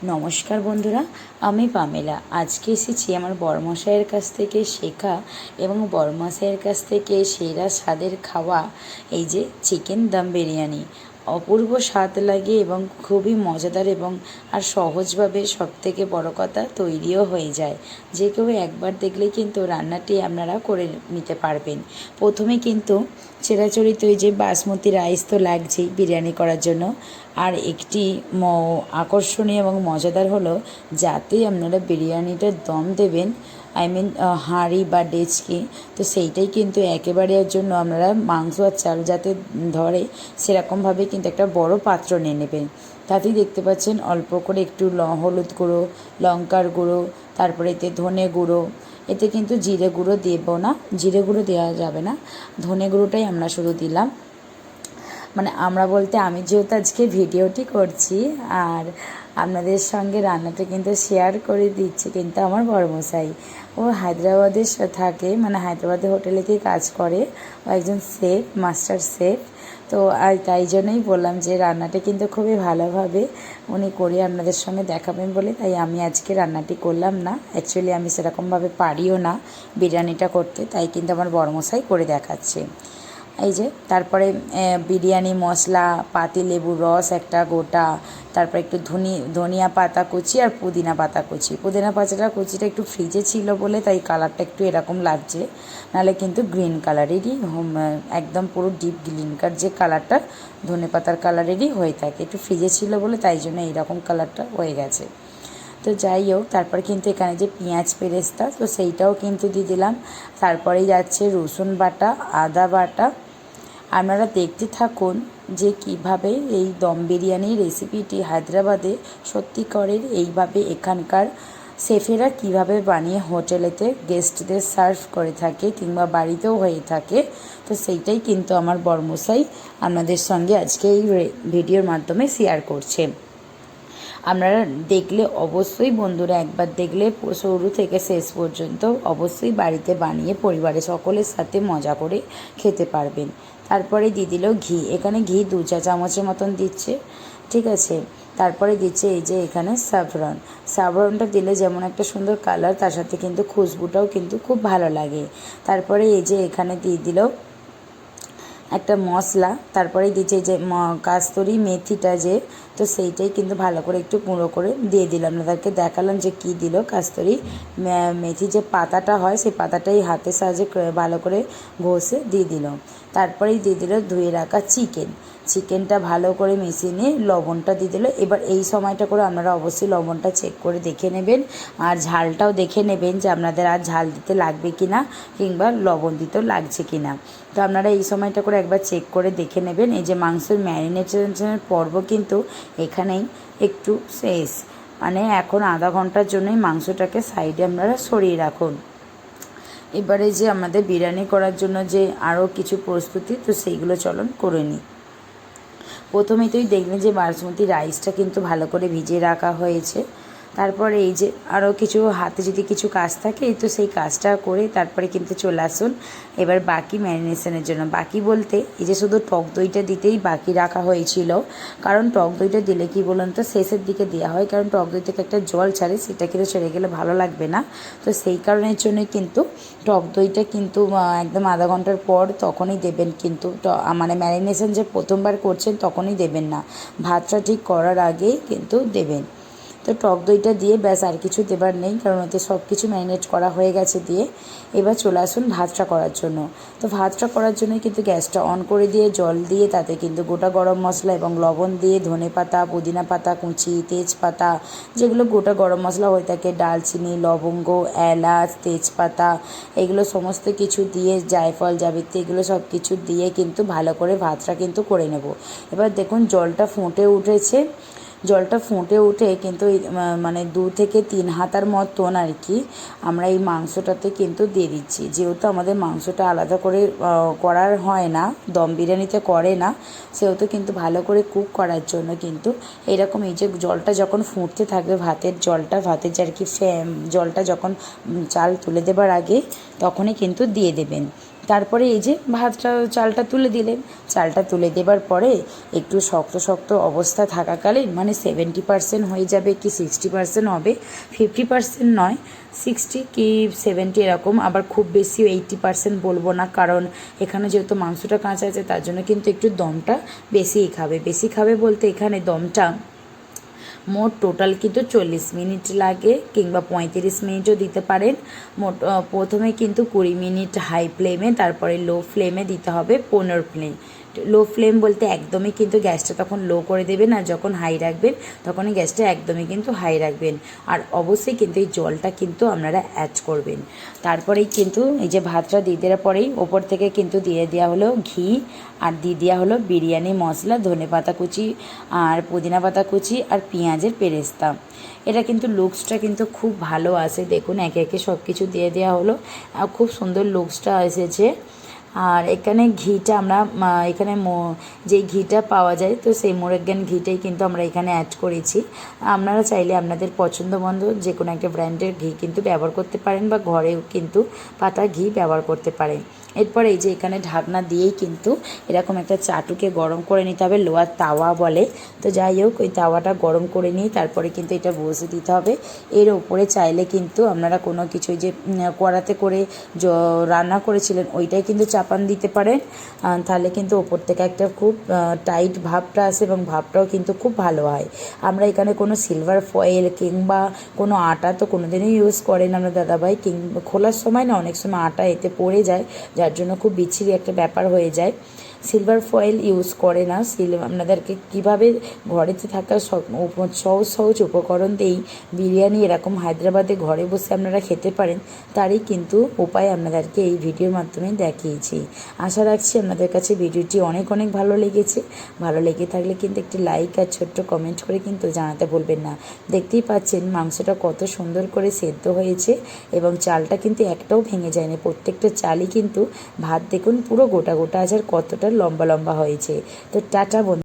নমস্কার বন্ধুরা, আমি পামেলা। আজকে এসেছি আমার বড়মশাইয়ের কাছ থেকে শেখা এবং বড়মশাইয়ের কাছ থেকে সেরা স্বাদের খাওয়া এই যে চিকেন দম বিরিয়ানি। অপূর্ব স্বাদ লাগে এবং খুবই মজাদার এবং আর সহজভাবে, সবথেকে বড় কথা, তৈরিও হয়ে যায়। যে কেউ একবার দেখলেই কিন্তু রান্নাটি আপনারা করে নিতে পারবেন। প্রথমে কিন্তু চিরাচরিত ওই যে বাসমতি রাইস তো লাগছেই বিরিয়ানি করার জন্য। আর একটি আকর্ষণীয় এবং মজাদার হলো, যাতে আপনারা বিরিয়ানিটার দম দেবেন, হাঁড়ি বা ডেচকি, তো সেইটাই কিন্তু একেবারে এর জন্য আপনারা মাংস আর চাল যাতে ধরে সেরকমভাবে কিন্তু একটা বড় পাত্র নিয়ে নেবেন। তাতেই দেখতে পাচ্ছেন অল্প করে একটু হলুদ গুঁড়ো, লঙ্কার গুঁড়ো, তারপরে এতে ধনে গুঁড়ো, এতে কিন্তু জিরে গুঁড়ো দেবো না, জিরে গুঁড়ো দেওয়া যাবে না, ধনে গুঁড়োটাই আমরা শুধু দিলাম। মানে আমরা বলতে আমি যেহেতু আজকে ভিডিওটি করছি আর আপনাদের সঙ্গে রান্নাটা কিন্তু শেয়ার করে দিচ্ছি কিন্তু আমার বড়মশাই। ও হায়দ্রাবাদে থাকে, মানে হায়দ্রাবাদে হোটেলেতেই কাজ করে, ও একজন শেফ, মাস্টার শেফ। তো আর তাই জন্যই বললাম যে রান্নাটা কিন্তু খুবই ভালোভাবে উনি করে আপনাদের সঙ্গে দেখাবেন বলে তাই আমি আজকে রান্নাটি করলাম না। অ্যাকচুয়ালি আমি সেরকমভাবে পারিও না বিরিয়ানিটা করতে, তাই কিন্তু আমার বড়মশাই করে দেখাচ্ছে। এই যে তারপরে বিরিয়ানি মশলা, পাতিলেবুর রস একটা গোটা, তারপর একটু ধনিয়া পাতা কুচি আর পুদিনা পাতা কুচি। পুদিনা পাতাটা কুচিটা একটু ফ্রিজে ছিল বলে তাই কালারটা একটু এরকম লাগছে, নাহলে কিন্তু গ্রিন কালারেরই, একদম পুরো ডিপ গ্রিন কালার যে কালারটা ধনে পাতার কালারেরই হয়ে থাকে। একটু ফ্রিজে ছিল বলে তাই জন্য এইরকম কালারটা হয়ে গেছে। তো যাই হোক, তারপর কিন্তু এখানে যে পেঁয়াজ পেরেস্তা, তো সেইটাও কিন্তু দিয়ে দিলাম। তারপরেই যাচ্ছে রসুন বাটা, আদা বাটা। আপনারা দেখতে থাকুন যে কিভাবে এই দম বিরিয়ানির রেসিপিটি হায়দ্রাবাদে সত্যিকারের এইভাবে এখানকার শেফেরা কিভাবে বানিয়ে হোটেলেতে গেস্টদের সার্ভ করে থাকে কিংবা বাড়িতেও হয়ে থাকে। তো সেইটাই কিন্তু আমার বড়মশাই আপনাদের সঙ্গে আজকে এই ভিডিওর মাধ্যমে শেয়ার করছে। আপনারা দেখলে অবশ্যই, বন্ধুরা একবার দেখলে শুরু থেকে শেষ পর্যন্ত অবশ্যই বাড়িতে বানিয়ে পরিবারের সকলের সাথে মজা করে খেতে পারবেন। তারপরে দিয়ে দিল ঘি, এখানে ঘি 2 চা চামচের মতন দিচ্ছে, ঠিক আছে। তারপরে দিচ্ছে এই যে এখানে সাফরনটা দিলে যেমন একটা সুন্দর কালার, তার সাথে কিন্তু খুশবুটাও কিন্তু খুব ভালো লাগে। তারপরে এই যে এখানে দিয়ে দিল একটা মশলা, তারপরে দিচ্ছে যে কাস্তুরি মেথিটা যে, তো সেইটাই কিন্তু ভালো করে একটু গুঁড়ো করে দিয়ে দিলাম। আপনাদেরকে দেখালাম যে কি দিল, কাস্তুরি মেথি যে পাতাটা হয় সেই পাতাটাই হাতের সাহায্যে ভালো করে ঘষে দিয়ে দিল। তারপরেই দিয়ে দিল ধুয়ে রাখা চিকেনটা ভালো করে মিশিয়ে নিয়ে লবণটা দিয়ে দিল। এবার এই সময়টা করে আপনারা অবশ্যই লবণটা চেক করে দেখে নেবেন আর ঝালটাও দেখে নেবেন যে আপনাদের আর ঝাল দিতে লাগবে কি না কিংবা লবণ দিতেও লাগছে কি না। তো আপনারা এই সময়টা করে একবার চেক করে দেখে নেবেন। এই যে মাংসের ম্যারিনেশনের পর্ব কিন্তু এখানেই একটু শেষ, মানে এখন আধা ঘন্টার জন্যই মাংসটাকে সাইডে আপনারা সরিয়ে রাখুন। এবারে যে আমাদের বিরিয়ানি করার জন্য যে আরও কিছু প্রস্তুতি, তো সেইগুলো চলুন করে নিই। প্রথমেই তোই দেখবেন যে বাসমতি রাইসটা কিন্তু ভালো করে ভিজিয়ে রাখা হয়েছে। তারপরে এই যে আরও কিছু হাতে যদি কিছু কাজ থাকে তো সেই কাজটা করে তারপরে কিন্তু চলে আসুন এবার বাকি ম্যারিনেশনের জন্য। বাকি বলতে এই যে শুধু টক দইটা দিতেই বাকি রাখা হয়েছিল, কারণ টক দইটা দিলে কি বলুন তো শেষের দিকে দেওয়া হয়, কারণ টক দই থেকে একটা জল ছাড়ে, সেটা কিন্তু ছেড়ে গেলে ভালো লাগবে না। তো সেই কারণের জন্যই কিন্তু টক দইটা কিন্তু একদম আধা ঘন্টার পর তখনই দেবেন, কিন্তু মানে ম্যারিনেশন যে প্রথমবার করছেন তখনই দেবেন না, ভাতটা ঠিক করার আগেই কিন্তু দেবেন। তো টক দইটা দিয়ে ব্যাস, আর কিছু দেবার নেই, কারণ ওতে সব কিছু ম্যারিনেট করা হয়ে গেছে দিয়ে। এবার চলে আসুন ভাতটা করার জন্য। তো ভাতটা করার জন্যই কিন্তু গ্যাসটা অন করে দিয়ে জল দিয়ে তাতে কিন্তু গোটা গরম মশলা এবং লবণ দিয়ে ধনে পাতা, পুদিনা পাতা কুচি, তেজপাতা, যেগুলো গোটা গরম মশলা হয়ে থাকে, দারচিনি, লবঙ্গ, এলাচ, তেজপাতা, এগুলো সমস্ত কিছু দিয়ে, জায়ফল, জাবিত্রী, এগুলো সব কিছু দিয়ে কিন্তু ভালো করে ভাতটা কিন্তু করে নেব। এবার দেখুন জলটা ফুটে উঠেছে, জলটা ফুটে উঠে কিন্তু মানে 2 থেকে 3 হাতার মতন আর কি আমরা এই মাংসটাতে কিন্তু দিয়ে দিচ্ছি। যেহেতু আমাদের মাংসটা আলাদা করে করার হয় না, দম বিরিয়ানিতে করে না, সেহেতু কিন্তু ভালো করে কুক করার জন্য কিন্তু এরকম এই যে জলটা যখন ফুটতে থাকবে, ভাতের জলটা, ভাতের যে আর কি জলটা যখন চাল তুলে দেবার আগে তখনই কিন্তু দিয়ে দেবেন। তারপরে এই যে চালটা তুলে দিলেন। চালটা তুলে দেবার পরে একটু শক্ত শক্ত অবস্থা থাকাকালীন, মানে 70% হয়ে যাবে কি 60% হবে, 50% নয়, 60 কি 70 এরকম, আবার খুব বেশি 80% বলবো না, কারণ এখানে যেহেতু মাংসটা কাঁচা আছে তার জন্য কিন্তু একটু দমটা বেশিই খাবে। বেশি খাবে বলতে এখানে দমটা মোট টোটাল কিন্তু 40 মিনিট লাগে, কিংবা 35 মিনিটও দিতে পারেন। মোট প্রথমে কিন্তু 20 মিনিট হাই ফ্লেমে, তারপরে লো ফ্লেমে দিতে হবে 15 মিনিট। লো ফ্লেম বলতে একদমই কিন্তু গ্যাসটা তখন লো করে দেবেন, আর যখন হাই রাখবেন তখনই গ্যাসটা একদমই কিন্তু হাই রাখবেন। আর অবশ্যই কিন্তু এই জলটা কিন্তু আপনারা অ্যাড করবেন। তারপরেই কিন্তু এই যে ভাতটা দিয়ে দেওয়ার পরেই ওপর থেকে কিন্তু দিয়ে দেওয়া হলো ঘি, আর দিয়ে দেওয়া হলো বিরিয়ানি মশলা, ধনেপাতা কুচি আর পুদিনা পাতা কুচি আর পেঁয়াজের পেরেস্তা। এটা কিন্তু লুকসটা কিন্তু খুব ভালো আসে। দেখুন একে একে সব কিছু দিয়ে দেওয়া হলো, খুব সুন্দর লুকসটা এসেছে। আর এখানে ঘিটা আমরা এখানে যেই ঘিটা পাওয়া যায়, তো সেই মুরগিয়ান ঘিটাই কিন্তু আমরা এখানে অ্যাড করেছি। আপনারা চাইলে আপনাদের পছন্দমতো যে কোনো একটা ব্র্যান্ডের ঘি কিন্তু ব্যবহার করতে পারেন, বা ঘরেও কিন্তু পাতা ঘি ব্যবহার করতে পারেন। এরপর এই যে এখানে ঢাকনা দিয়েই কিন্তু এরকম একটা চাটুকে গরম করে নিতে হবে, লোহার তাওয়া বলে। তো যাই হোক, ওই তাওয়াটা গরম করে নিই, তারপরে কিন্তু এটা বসে দিতে হবে। এর ওপরে চাইলে কিন্তু আপনারা কোনো কিছু যে কড়াতে করে রান্না করেছিলেন ওইটাই কিন্তু চাপান দিতে পারেন, তাহলে কিন্তু ওপর থেকে একটা খুব টাইট ভাবটা আসে, এবং ভাবটাও কিন্তু খুব ভালো হয়। আমরা এখানে কোনো সিলভার ফয়েল কিংবা কোনো আটা তো কোনোদিনই ইউজ করেন আমরা দাদাভাই, কিংবা খোলার সময় না অনেক সময় আটা এতে পড়ে যায়, যার জন্য খুব বিচ্ছিরি একটা ব্যাপার হয়ে যায়। সিলভার ফয়েল ইউজ করে না। আপনাদেরকে কীভাবে ঘরেতে থাকা সহজ সহজ উপকরণ দিয়েই বিরিয়ানি এরকম হায়দ্রাবাদে ঘরে বসে আপনারা খেতে পারেন, তারই কিন্তু উপায় আপনাদেরকে এই ভিডিওর মাধ্যমে দেখিয়েছি। আশা রাখছি আপনাদের কাছে ভিডিওটি অনেক অনেক ভালো লেগেছে। ভালো লেগে থাকলে কিন্তু একটি লাইক আর ছোট্ট কমেন্ট করে কিন্তু জানাতে ভুলবেন না। দেখতেই পাচ্ছেন মাংসটা কত সুন্দর করে সেদ্ধ হয়েছে, এবং চালটা কিন্তু একটাও ভেঙে যায়নি। প্রত্যেকটা চালই কিন্তু ভাত দেখুন পুরো গোটা গোটা আছে, আর কতটা লম্বা লম্বা হয়েছে। তো টাটা বন্ধু।